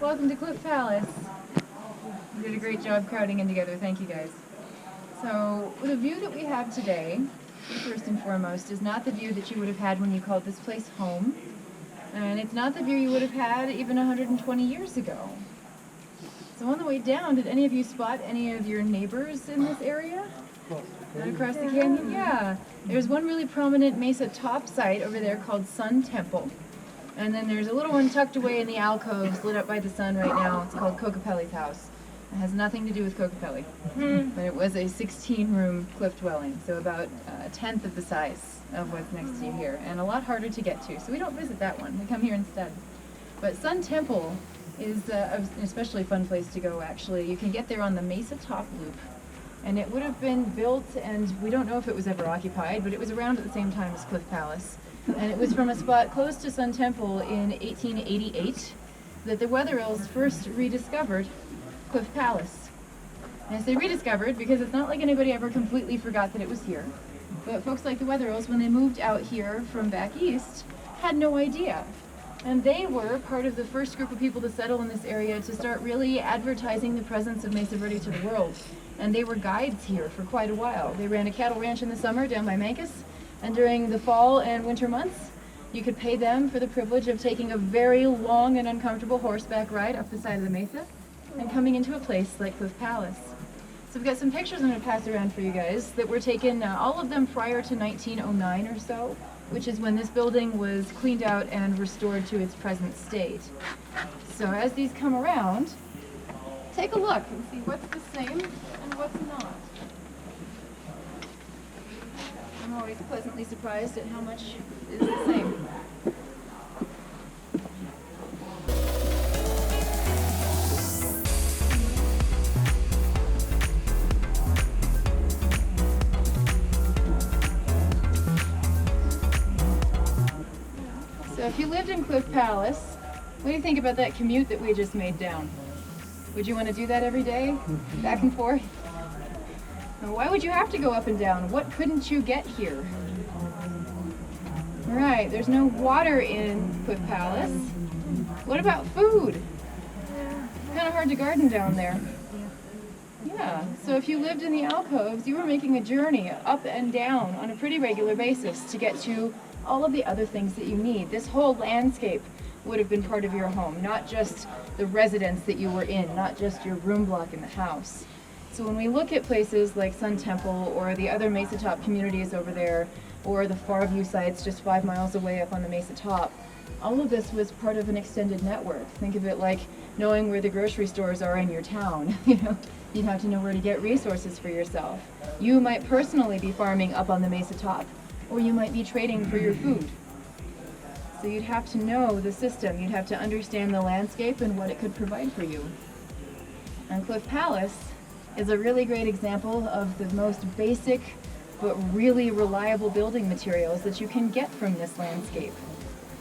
Welcome to Cliff Palace. You did a great job crowding in together. Thank you guys. So the view that we have today, first and foremost, is not the view that you would have had when you called this place home. And it's not the view you would have had even 120 years ago. So on the way down, did any of you spot any of your neighbors in this area? Right across the canyon? Yeah. There's one really prominent Mesa top site over there called Sun Temple. And then there's a little one tucked away in the alcoves, lit up by the sun right now. It's called Kokopelli's house. It has nothing to do with Kokopelli, but it was a 16-room cliff dwelling, so about a tenth of the size of what's next to you here, and a lot harder to get to. So we don't visit that one. We come here instead. But Sun Temple is an especially fun place to go, actually. You can get there on the Mesa Top Loop, and it would have been built, and we don't know if it was ever occupied, but it was around at the same time as Cliff Palace. And it was from a spot close to Sun Temple in 1888 that the Wetherills first rediscovered Cliff Palace. And I say rediscovered because it's not like anybody ever completely forgot that it was here. But folks like the Wetherills, when they moved out here from back east, had no idea. And they were part of the first group of people to settle in this area to start really advertising the presence of Mesa Verde to the world. And they were guides here for quite a while. They ran a cattle ranch in the summer down by Mancos. And during the fall and winter months, you could pay them for the privilege of taking a very long and uncomfortable horseback ride up the side of the mesa and coming into a place like Cliff Palace. So we've got some pictures I'm going to pass around for you guys that were taken, all of them prior to 1909 or so, which is when this building was cleaned out and restored to its present state. So as these come around, take a look and see what's the same and what's not. I'm always pleasantly surprised at how much is the same. So if you lived in Cliff Palace, what do you think about that commute that we just made down? Would you want to do that every day? Back and forth? Why would you have to go up and down? What couldn't you get here? Right, there's no water in Cliff Palace. What about food? Kind of hard to garden down there. Yeah, so if you lived in the alcoves, you were making a journey up and down on a pretty regular basis to get to all of the other things that you need. This whole landscape would have been part of your home, not just the residence that you were in, not just your room block in the house. So when we look at places like Sun Temple or the other Mesa Top communities over there, or the Farview sites just 5 miles away up on the Mesa Top, all of this was part of an extended network. Think of it like knowing where the grocery stores are in your town. You'd have to know where to get resources for yourself. You might personally be farming up on the Mesa Top, or you might be trading for your food. So you'd have to know the system. You'd have to understand the landscape and what it could provide for you. And Cliff Palace is a really great example of the most basic but really reliable building materials that you can get from this landscape.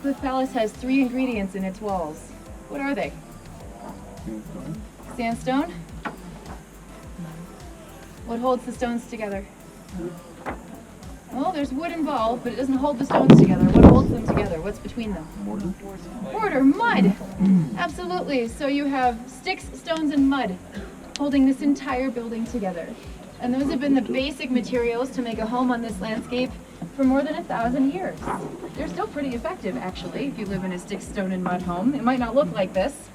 Cliff Palace has 3 ingredients in its walls. What are they? Sandstone? What holds the stones together? Well, there's wood involved, but it doesn't hold the stones together. What holds them together? What's between them? Mortar. Mortar, mud. Absolutely. So you have sticks, stones, and mud holding this entire building together. And those have been the basic materials to make a home on this landscape for more than 1,000 years. They're still pretty effective, actually, if you live in a stick, stone, and mud home. It might not look like this,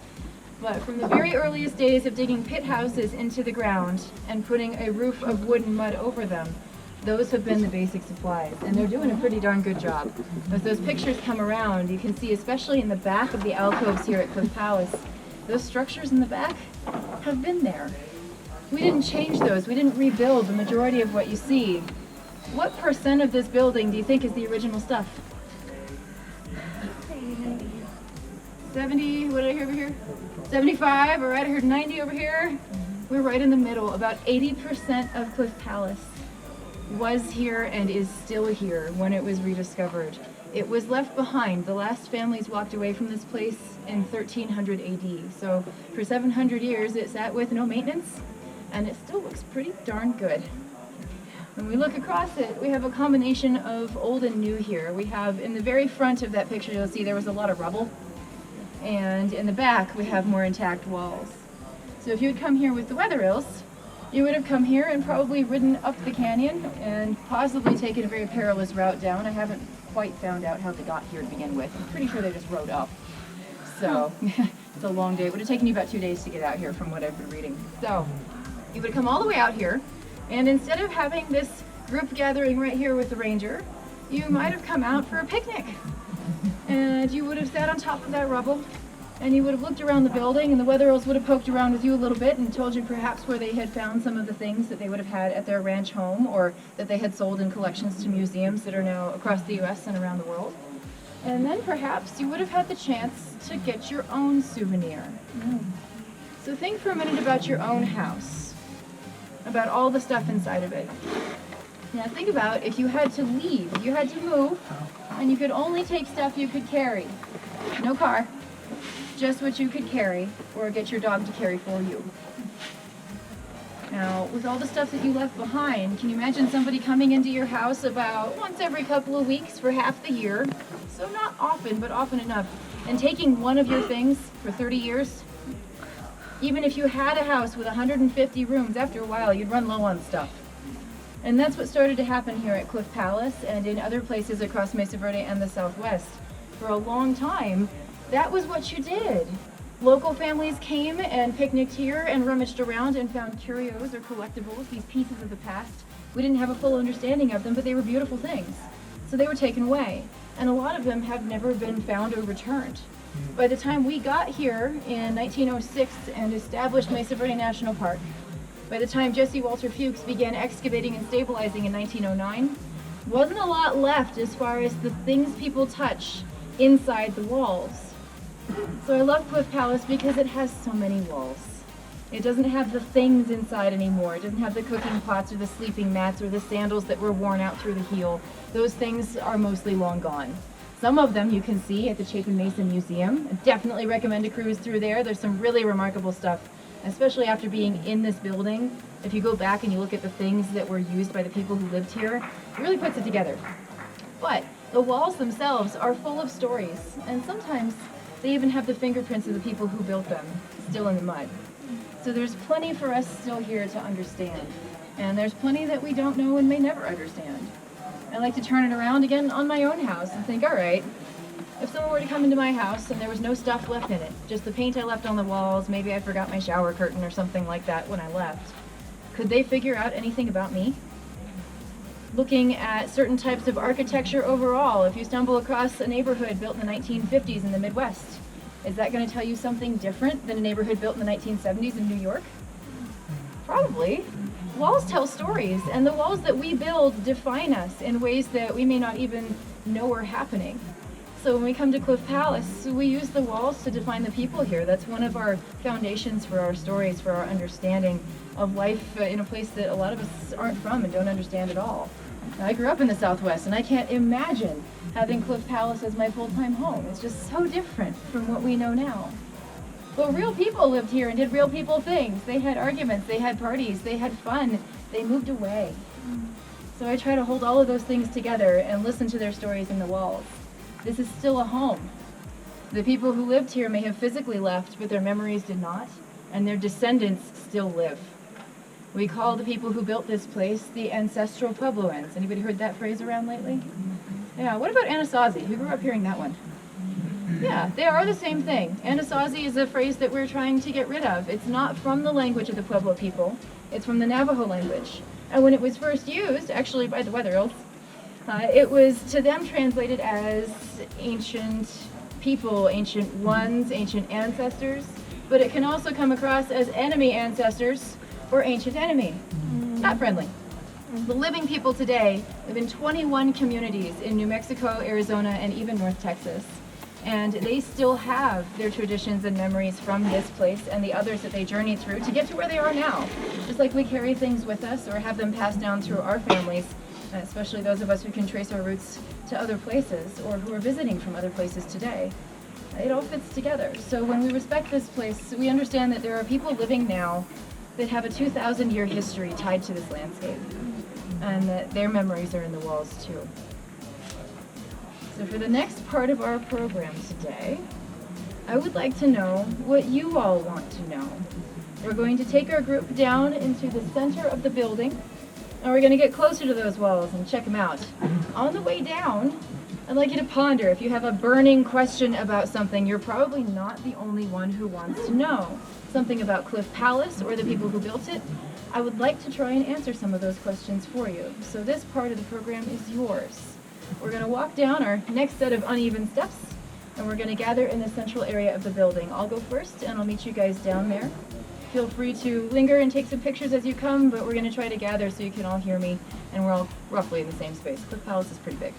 but from the very earliest days of digging pit houses into the ground and putting a roof of wood and mud over them, those have been the basic supplies, and they're doing a pretty darn good job. As those pictures come around, you can see, especially in the back of the alcoves here at Cliff Palace, those structures in the back have been there. We didn't change those. We didn't rebuild the majority of what you see. What % of this building do you think is the original stuff? 70, what did I hear over here? 75, all right, I heard 90 over here. We're right in the middle. About 80% of Cliff Palace was here and is still here when it was rediscovered. It was left behind. The last families walked away from this place in 1300 AD. So for 700 years it sat with no maintenance, and it still looks pretty darn good. When we look across it, we have a combination of old and new here. We have, in the very front of that picture, you'll see there was a lot of rubble. And in the back, we have more intact walls. So if you had come here with the Weatherills, you would have come here and probably ridden up the canyon and possibly taken a very perilous route down. I haven't quite found out how they got here to begin with. I'm pretty sure they just rode up. So it's a long day. It would have taken you about 2 days to get out here from what I've been reading. So you would have come all the way out here, and instead of having this group gathering right here with the ranger, you might have come out for a picnic. And you would have sat on top of that rubble, and you would have looked around the building, and the Weatherills would have poked around with you a little bit and told you perhaps where they had found some of the things that they would have had at their ranch home, or that they had sold in collections to museums that are now across the U.S. and around the world. And then perhaps you would have had the chance to get your own souvenir. So think for a minute about your own house, about all the stuff inside of it. Now think about if you had to leave, if you had to move, and you could only take stuff you could carry. No car, just what you could carry, or get your dog to carry for you. Now, with all the stuff that you left behind, can you imagine somebody coming into your house about once every couple of weeks for half the year, so not often, but often enough, and taking one of your things for 30 years? Even if you had a house with 150 rooms, after a while you'd run low on stuff. And that's what started to happen here at Cliff Palace and in other places across Mesa Verde and the Southwest. For a long time, that was what you did. Local families came and picnicked here and rummaged around and found curios or collectibles, these pieces of the past. We didn't have a full understanding of them, but they were beautiful things. So they were taken away. And a lot of them have never been found or returned. By the time we got here in 1906 and established Mesa Verde National Park, by the time Jesse Walter Fuchs began excavating and stabilizing in 1909, wasn't a lot left as far as the things people touch inside the walls. So I love Cliff Palace because it has so many walls. It doesn't have the things inside anymore. It doesn't have the cooking pots or the sleeping mats or the sandals that were worn out through the heel. Those things are mostly long gone. Some of them you can see at the Chapin Mesa Museum. I definitely recommend a cruise through there. There's some really remarkable stuff, especially after being in this building. If you go back and you look at the things that were used by the people who lived here, it really puts it together. But the walls themselves are full of stories, and sometimes they even have the fingerprints of the people who built them still in the mud. So there's plenty for us still here to understand. And there's plenty that we don't know and may never understand. I like to turn it around again on my own house and think, all right, if someone were to come into my house and there was no stuff left in it, just the paint I left on the walls, maybe I forgot my shower curtain or something like that when I left, could they figure out anything about me? Looking at certain types of architecture overall, if you stumble across a neighborhood built in the 1950s in the Midwest, is that going to tell you something different than a neighborhood built in the 1970s in New York? Probably. Walls tell stories, and the walls that we build define us in ways that we may not even know are happening. So when we come to Cliff Palace, we use the walls to define the people here. That's one of our foundations for our stories, for our understanding of life in a place that a lot of us aren't from and don't understand at all. Now, I grew up in the Southwest, and I can't imagine having Cliff Palace as my full-time home. It's just so different from what we know now. But real people lived here and did real people things. They had arguments, they had parties, they had fun, they moved away. So I try to hold all of those things together and listen to their stories in the walls. This is still a home. The people who lived here may have physically left, but their memories did not, and their descendants still live. We call the people who built this place the ancestral Puebloans. Anybody heard that phrase around lately? Yeah, what about Anasazi? Who grew up hearing that one? Yeah, they are the same thing. Anasazi is a phrase that we're trying to get rid of. It's not from the language of the Pueblo people. It's from the Navajo language. And when it was first used, actually by the Weatherills, it was to them translated as ancient people, ancient ones, ancient ancestors. But it can also come across as enemy ancestors or ancient enemy. Not friendly. The living people today live in 21 communities in New Mexico, Arizona, and even North Texas. And they still have their traditions and memories from this place and the others that they journeyed through to get to where they are now. Just like we carry things with us or have them passed down through our families, especially those of us who can trace our roots to other places or who are visiting from other places today. It all fits together. So when we respect this place, we understand that there are people living now that have a 2,000-year history tied to this landscape, and that their memories are in the walls too. So for the next part of our program today, I would like to know what you all want to know. We're going to take our group down into the center of the building, and we're going to get closer to those walls and check them out. On the way down, I'd like you to ponder. If you have a burning question about something, you're probably not the only one who wants to know. Something about Cliff Palace or the people who built it. I would like to try and answer some of those questions for you. So this part of the program is yours. We're going to walk down our next set of uneven steps, and we're going to gather in the central area of the building. I'll go first, and I'll meet you guys down there. Feel free to linger and take some pictures as you come, but we're going to try to gather so you can all hear me, and we're all roughly in the same space. Cliff Palace is pretty big.